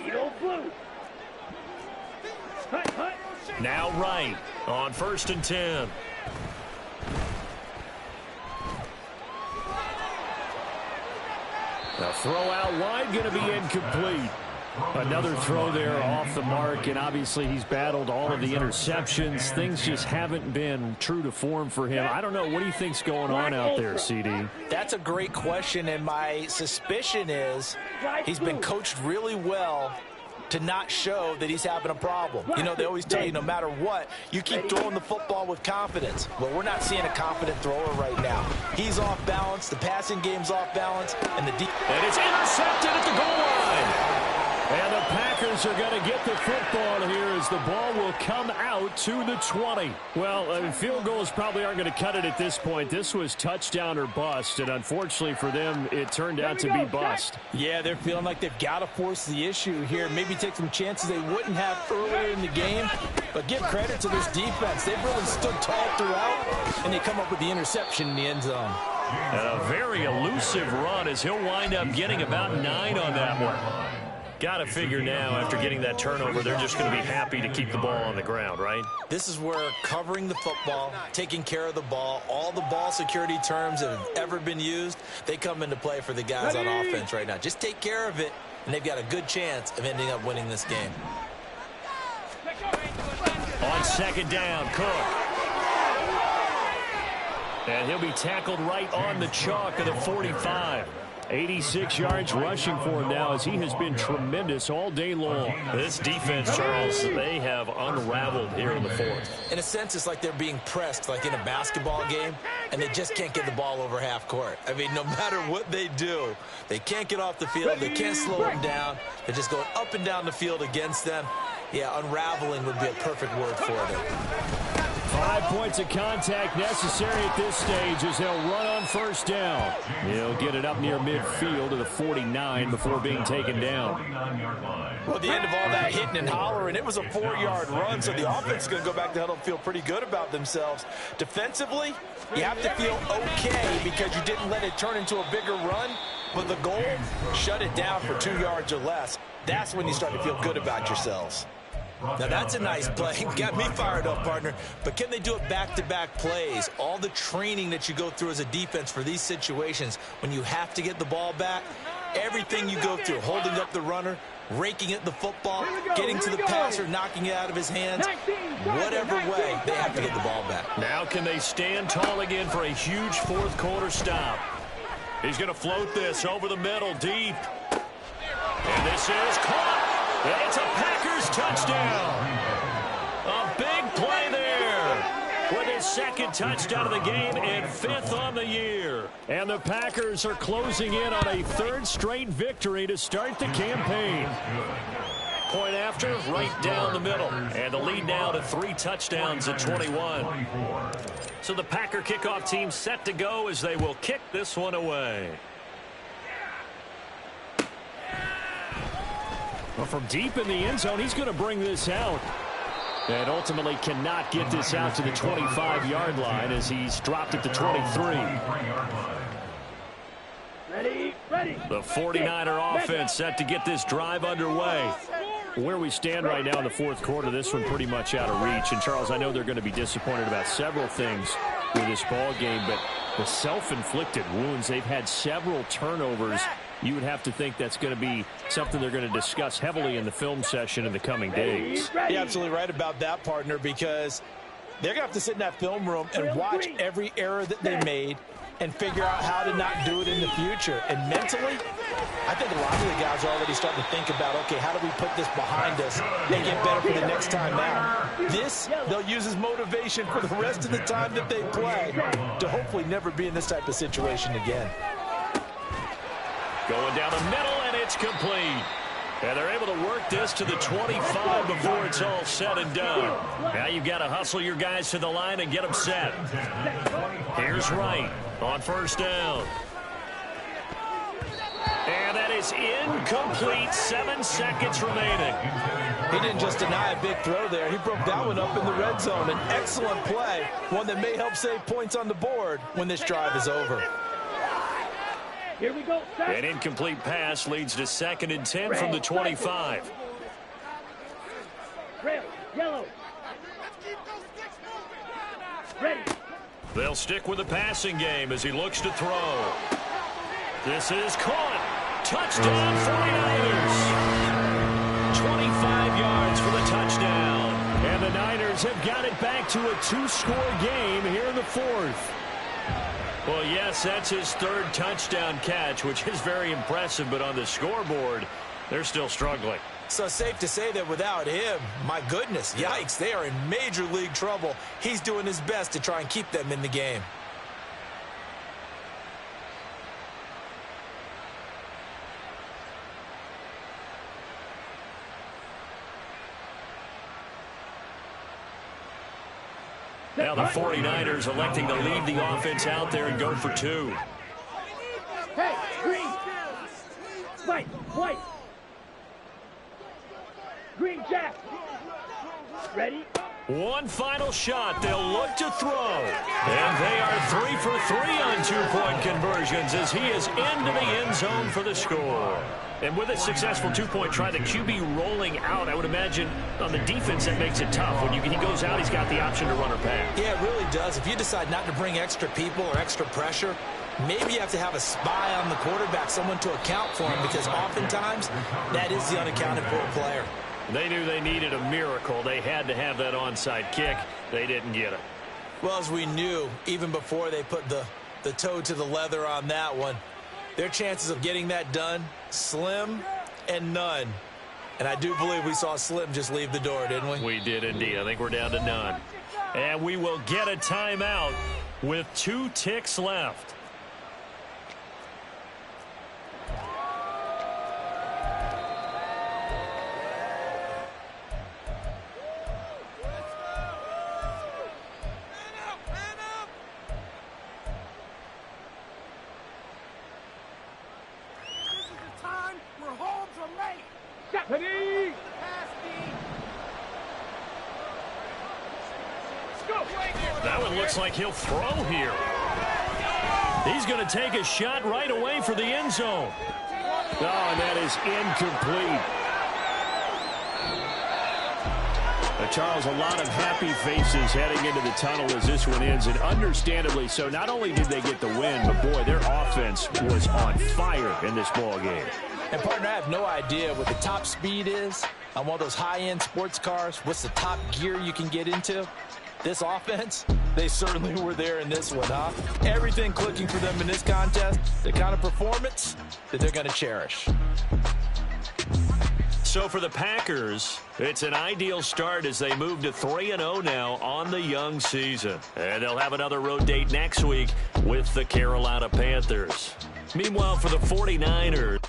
Eagle blue. Hut. Now right on 1st and 10. The throw out wide going to be incomplete. Another throw there off the mark, and obviously he's battled all of the interceptions. Things just haven't been true to form for him. I don't know. What do you think's going on out there, CD? That's a great question, and my suspicion is he's been coached really well to not show that he's having a problem. You know, they always tell you no matter what, you keep throwing the football with confidence. Well, we're not seeing a confident thrower right now. He's off balance, the passing game's off balance, and and it's intercepted at the goal line. And the Packers are going to get the football here as the ball will come out to the 20. Well, field goals probably aren't going to cut it at this point. This was touchdown or bust, and unfortunately for them, it turned out to be bust. Yeah, they're feeling like they've got to force the issue here. Maybe take some chances they wouldn't have earlier in the game. But give credit to this defense. They've really stood tall throughout, and they come up with the interception in the end zone. And a very elusive run as he'll wind up getting about 9 on that one. Got to figure now, after getting that turnover, they're just going to be happy to keep the ball on the ground, right? This is where covering the football, taking care of the ball, all the ball security terms that have ever been used, they come into play for the guys on offense right now. Just take care of it, and they've got a good chance of ending up winning this game. On 2nd down, Cook. And he'll be tackled right on the chalk of the 45. 86 yards rushing for him now as he has been tremendous all day long. This defense, Charles, they have unraveled here in the fourth. In a sense, it's like they're being pressed like in a basketball game, and they just can't get the ball over half court. I mean, no matter what they do, they can't get off the field. They can't slow them down. They're just going up and down the field against them. Yeah, unraveling would be a perfect word for them. 5 points of contact necessary at this stage as they'll run on first down. He'll get it up near midfield to the 49 before being taken down. Well, at the end of all that hitting and hollering, it was a 4-yard run, so the offense is going to go back to huddle and feel pretty good about themselves. Defensively, you have to feel okay because you didn't let it turn into a bigger run, but the goal, shut it down for 2 yards or less. That's when you start to feel good about yourselves. Now, that's a nice play. Got me fired up, partner. But can they do it back-to-back plays? All the training that you go through as a defense for these situations, when you have to get the ball back, everything you go through, holding up the runner, raking at the football, getting to the passer, knocking it out of his hands, whatever way, they have to get the ball back. Now can they stand tall again for a huge fourth quarter stop? He's going to float this over the middle, deep. And this is caught. It's a Packers touchdown. A big play there with his second touchdown of the game and 5th on the year. And the Packers are closing in on a 3rd straight victory to start the campaign. Point after, right down the middle. And the lead now to 3 touchdowns at 21. So the Packer kickoff team set to go as they will kick this one away. Well, from deep in the end zone, he's going to bring this out. And ultimately cannot get this out to the 25-yard line as he's dropped it to 23. Ready. The 49er offense set to get this drive underway. Where we stand right now in the fourth quarter, this one pretty much out of reach. And, Charles, I know they're going to be disappointed about several things with this ball game, but the self-inflicted wounds, they've had several turnovers. You would have to think that's going to be something they're going to discuss heavily in the film session in the coming days. You're absolutely right about that, partner, because they're going to have to sit in that film room and watch every error that they made and figure out how to not do it in the future. And mentally, I think a lot of the guys are already starting to think about, okay, how do we put this behind us and get better for the next time out? This, they'll use as motivation for the rest of the time that they play to hopefully never be in this type of situation again. Going down the middle, and it's complete. And they're able to work this to the 25 before it's all said and done. Now you've got to hustle your guys to the line and get them set. Here's Wright on first down. And that is incomplete. 7 seconds remaining. He didn't just deny a big throw there. He broke that one up in the red zone. An excellent play, one that may help save points on the board when this drive is over. Here we go. An incomplete pass leads to 2nd and 10 from the 25. Red, yellow. Ready. They'll stick with the passing game as he looks to throw. This is caught. Touchdown 49ers. 25 yards for the touchdown. And the Niners have got it back to a 2-score game here in the fourth. Well, yes, that's his 3rd touchdown catch, which is very impressive, but on the scoreboard, they're still struggling. So safe to say that without him, my goodness, yikes, they are in major league trouble. He's doing his best to try and keep them in the game. Now the 49ers electing to leave the offense out there and go for 2. Hey, green. White. Green jack. Ready. One final shot. They'll look to throw. And they are 3 for 3 on 2-point conversions as he is into the end zone for the score. And with a successful 2-point try, the QB rolling out, I would imagine on the defense that makes it tough. When he goes out, he's got the option to run or pass. Yeah, it really does. If you decide not to bring extra people or extra pressure, maybe you have to have a spy on the quarterback, someone to account for him, because oftentimes that is the unaccounted for player. They knew they needed a miracle. They had to have that onside kick. They didn't get it. Well, as we knew, even before they put the toe to the leather on that one, Their chances of getting that done, slim and none. And I do believe we saw Slim just leave the door, didn't we? We did indeed. I think we're down to none. And we will get a timeout with 2 ticks left. Ready? That one looks like he'll throw here. He's going to take a shot right away for the end zone. Oh, and that is incomplete. Charles, a lot of happy faces heading into the tunnel as this one ends, and understandably so. Not only did they get the win, but boy, their offense was on fire in this ball game. And, partner, I have no idea what the top speed is on one of those high-end sports cars. What's the top gear you can get into? This offense, they certainly were there in this one, huh? Everything clicking for them in this contest, the kind of performance that they're going to cherish. So for the Packers, it's an ideal start as they move to 3-0 now on the young season. And they'll have another road date next week with the Carolina Panthers. Meanwhile, for the 49ers...